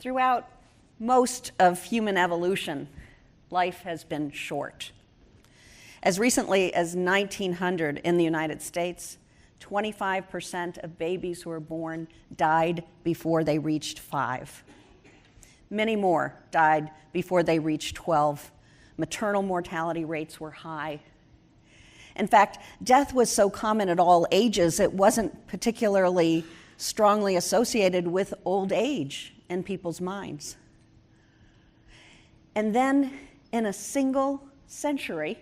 throughout most of human evolution, life has been short. As recently as 1900 in the United States, 25% of babies who were born died before they reached 5. Many more died before they reached 12. Maternal mortality rates were high. In fact, death was so common at all ages, it wasn't particularly strongly associated with old age in people's minds. And then, in a single century,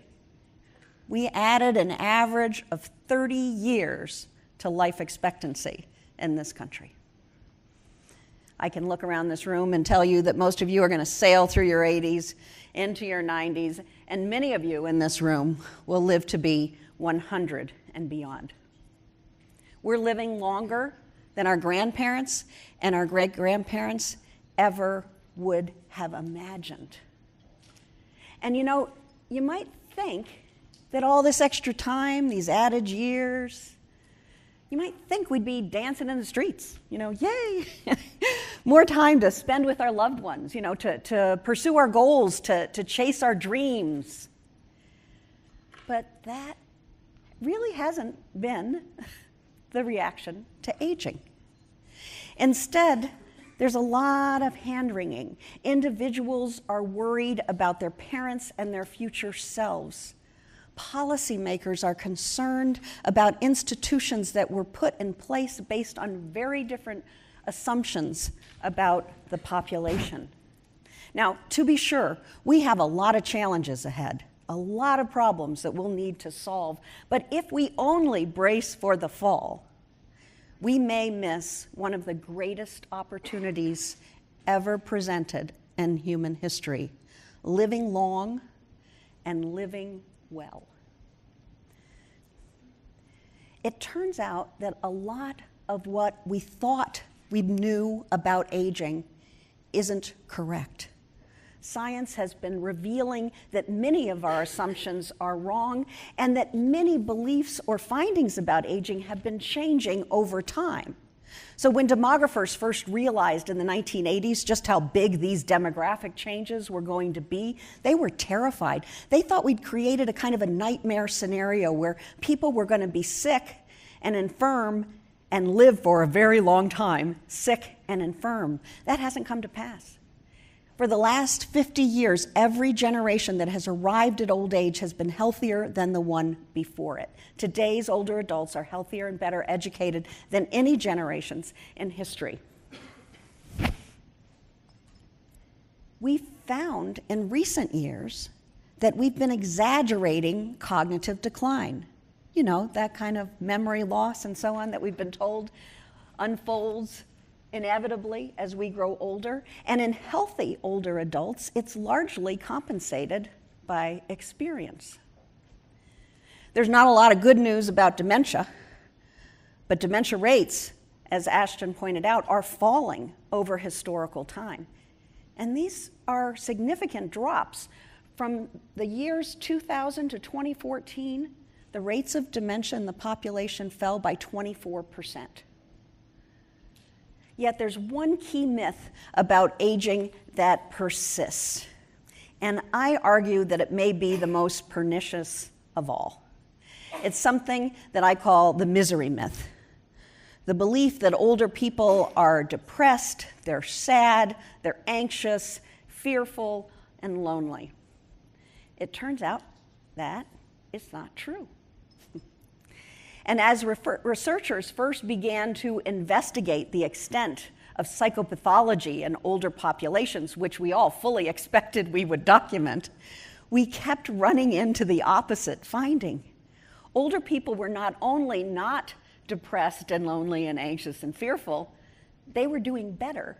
we added an average of 30 years to life expectancy in this country. I can look around this room and tell you that most of you are going to sail through your 80s, into your 90s, and many of you in this room will live to be 100 and beyond. We're living longer than our grandparents and our great-grandparents ever would have imagined. And you know, you might think that all this extra time, these added years, you might think we'd be dancing in the streets, yay! More time to spend with our loved ones, to pursue our goals, to chase our dreams. But that really hasn't been the reaction to aging. Instead, there's a lot of hand-wringing. Individuals are worried about their parents and their future selves. Policymakers are concerned about institutions that were put in place based on very different assumptions about the population. Now, to be sure, we have a lot of challenges ahead, a lot of problems that we'll need to solve. But if we only brace for the fall, we may miss one of the greatest opportunities ever presented in human history: living long and living well. It turns out that a lot of what we thought we knew about aging isn't correct. Science has been revealing that many of our assumptions are wrong, and that many beliefs or findings about aging have been changing over time. So when demographers first realized in the 1980s just how big these demographic changes were going to be, they were terrified. They thought we'd created a kind of a nightmare scenario where people were going to be sick and infirm and live for a very long time, sick and infirm. That hasn't come to pass. For the last 50 years, every generation that has arrived at old age has been healthier than the one before it. Today's older adults are healthier and better educated than any generations in history. We've found in recent years that we've been exaggerating cognitive decline. That kind of memory loss and so on that we've been told unfolds inevitably as we grow older. And in healthy older adults, it's largely compensated by experience. There's not a lot of good news about dementia, but dementia rates, as Ashton pointed out, are falling over historical time. And these are significant drops. From the years 2000 to 2014, the rates of dementia in the population fell by 24%. Yet there's one key myth about aging that persists, and I argue that it may be the most pernicious of all. It's something that I call the misery myth. The belief that older people are depressed, they're sad, they're anxious, fearful, and lonely. It turns out that it's not true. And as researchers first began to investigate the extent of psychopathology in older populations, which we all fully expected we would document, we kept running into the opposite finding. Older people were not only not depressed and lonely and anxious and fearful, they were doing better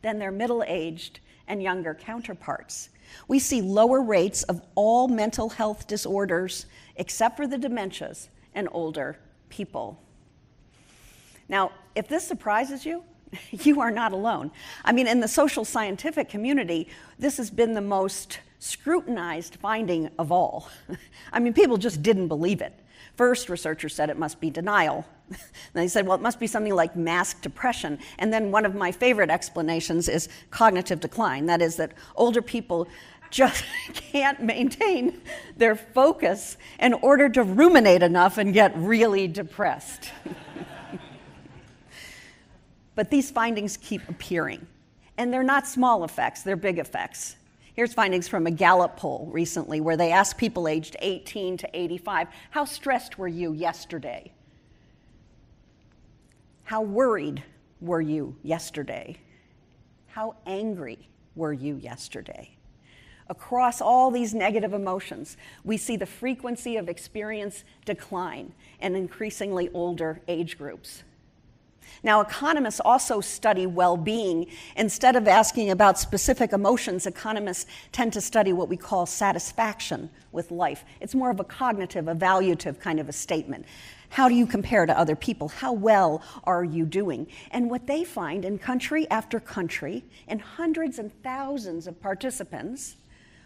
than their middle-aged and younger counterparts. We see lower rates of all mental health disorders, except for the dementias, and older people. Now, if this surprises you, you are not alone. I mean, in the social scientific community, this has been the most scrutinized finding of all. I mean, people just didn't believe it. First, researchers said it must be denial. Then they said, well, it must be something like masked depression. And then one of my favorite explanations is cognitive decline. That is that older people just can't maintain their focus in order to ruminate enough and get really depressed. But these findings keep appearing. And they're not small effects, they're big effects. Here's findings from a Gallup poll recently where they asked people aged 18 to 85, how stressed were you yesterday? How worried were you yesterday? How angry were you yesterday? Across all these negative emotions, we see the frequency of experience decline in increasingly older age groups. Now, economists also study well-being. Instead of asking about specific emotions, economists tend to study what we call satisfaction with life. It's more of a cognitive, evaluative kind of a statement. How do you compare to other people? How well are you doing? And what they find in country after country, in hundreds and thousands of participants,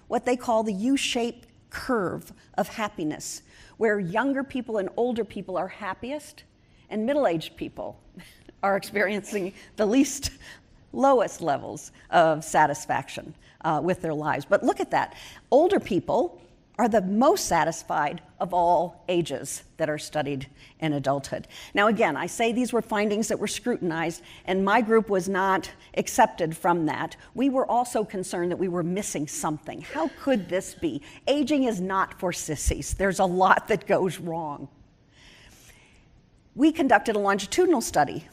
what they call the U-shaped curve of happiness, where younger people and older people are happiest, and middle-aged people are experiencing the lowest levels of satisfaction with their lives. But look at that. Older people are the most satisfied of all ages that are studied in adulthood. Now again, I say these were findings that were scrutinized, and my group was not accepted from that. We were also concerned that we were missing something. How could this be? Aging is not for sissies. There's a lot that goes wrong. We conducted a longitudinal study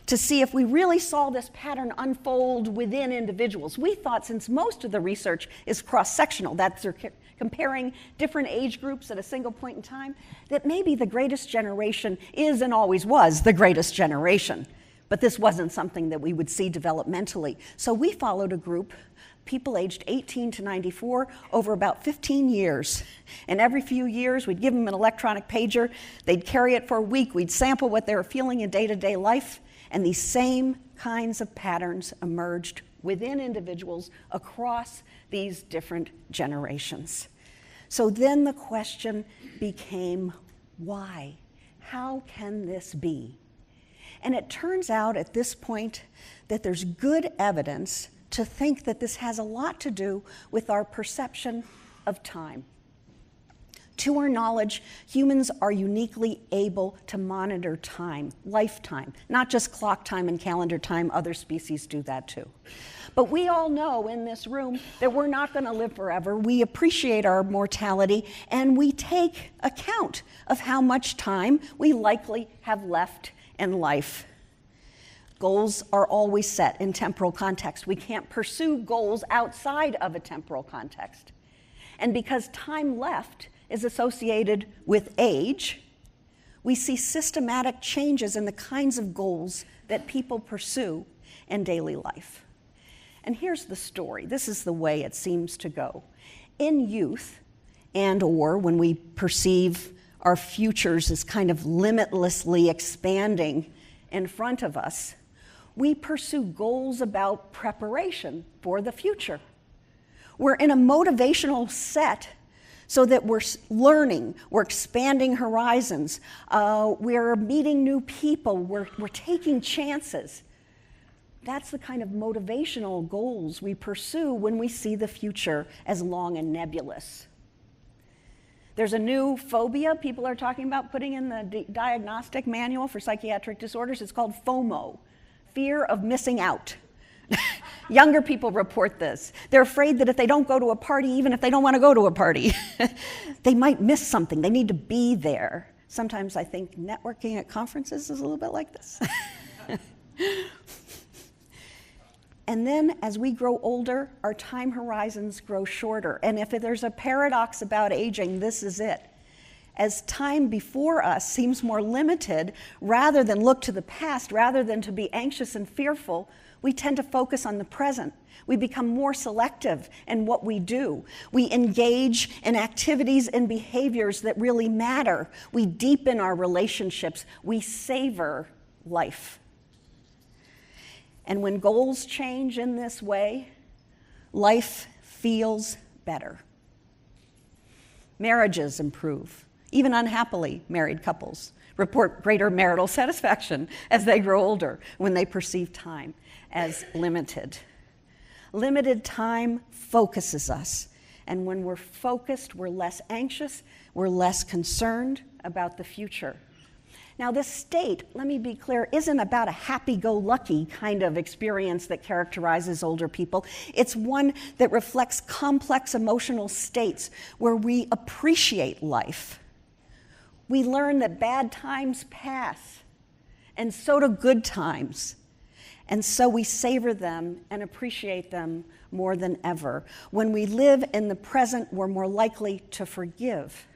to see if we really saw this pattern unfold within individuals. We thought, since most of the research is cross-sectional, that they're comparing different age groups at a single point in time, that maybe the greatest generation is and always was the greatest generation. But this wasn't something that we would see developmentally. So we followed a group, people aged 18 to 94, over about 15 years. And every few years, we'd give them an electronic pager. They'd carry it for a week. We'd sample what they were feeling in day-to-day life. And these same kinds of patterns emerged within individuals across these different generations. So then the question became, why? How can this be? And it turns out at this point that there's good evidence to think that this has a lot to do with our perception of time. To our knowledge, humans are uniquely able to monitor time, lifetime, not just clock time and calendar time. Other species do that too. But we all know in this room that we're not going to live forever. We appreciate our mortality, and we take account of how much time we likely have left in life. Goals are always set in temporal context. We can't pursue goals outside of a temporal context. And because time left is associated with age, we see systematic changes in the kinds of goals that people pursue in daily life. And here's the story. This is the way it seems to go. In youth, and/or when we perceive our futures as kind of limitlessly expanding in front of us, we pursue goals about preparation for the future. We're in a motivational set so that we're learning, we're expanding horizons, we're meeting new people, we're taking chances. That's the kind of motivational goals we pursue when we see the future as long and nebulous. There's a new phobia people are talking about putting in the diagnostic manual for psychiatric disorders. It's called FOMO, fear of missing out. Younger people report this. They're afraid that if they don't go to a party, even if they don't want to go to a party, they might miss something. They need to be there. Sometimes I think networking at conferences is a little bit like this. And then as we grow older, our time horizons grow shorter. And if there's a paradox about aging, this is it. As time before us seems more limited, rather than look to the past, rather than to be anxious and fearful, we tend to focus on the present. We become more selective in what we do. We engage in activities and behaviors that really matter. We deepen our relationships. We savor life. And when goals change in this way, life feels better. Marriages improve. Even unhappily married couples report greater marital satisfaction as they grow older when they perceive time as limited. Limited time focuses us, and when we're focused, we're less anxious, we're less concerned about the future. Now, this state, let me be clear, isn't about a happy-go-lucky kind of experience that characterizes older people. It's one that reflects complex emotional states where we appreciate life. We learn that bad times pass, and so do good times. And so we savor them and appreciate them more than ever. When we live in the present, we're more likely to forgive.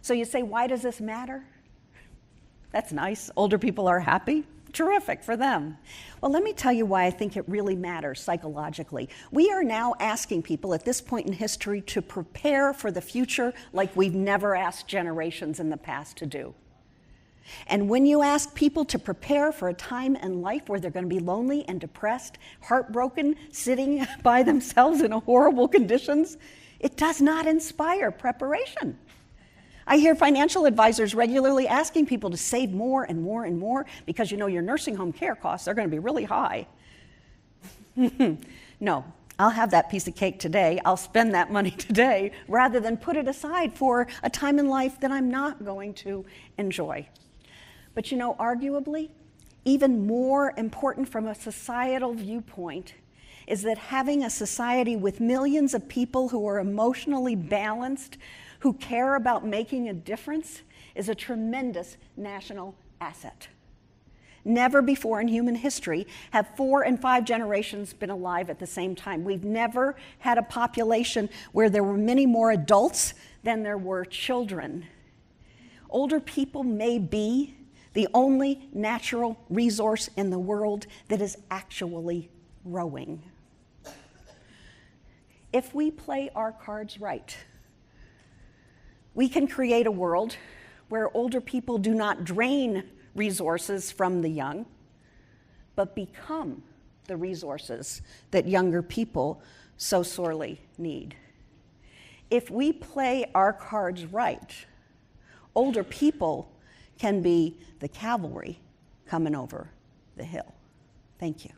So you say, why does this matter? That's nice. Older people are happy. Terrific for them. Well, let me tell you why I think it really matters psychologically. We are now asking people at this point in history to prepare for the future like we've never asked generations in the past to do. And when you ask people to prepare for a time in life where they're going to be lonely and depressed, heartbroken, sitting by themselves in horrible conditions, it does not inspire preparation. I hear financial advisors regularly asking people to save more and more and more because, you know, your nursing home care costs are going to be really high. No, I'll have that piece of cake today. I'll spend that money today rather than put it aside for a time in life that I'm not going to enjoy. But, you know, arguably, even more important from a societal viewpoint is that having a society with millions of people who are emotionally balanced, who care about making a difference, is a tremendous national asset. Never before in human history have 4 and 5 generations been alive at the same time. We've never had a population where there were many more adults than there were children. Older people may be the only natural resource in the world that is actually growing. If we play our cards right, we can create a world where older people do not drain resources from the young, but become the resources that younger people so sorely need. If we play our cards right, older people can be the cavalry coming over the hill. Thank you.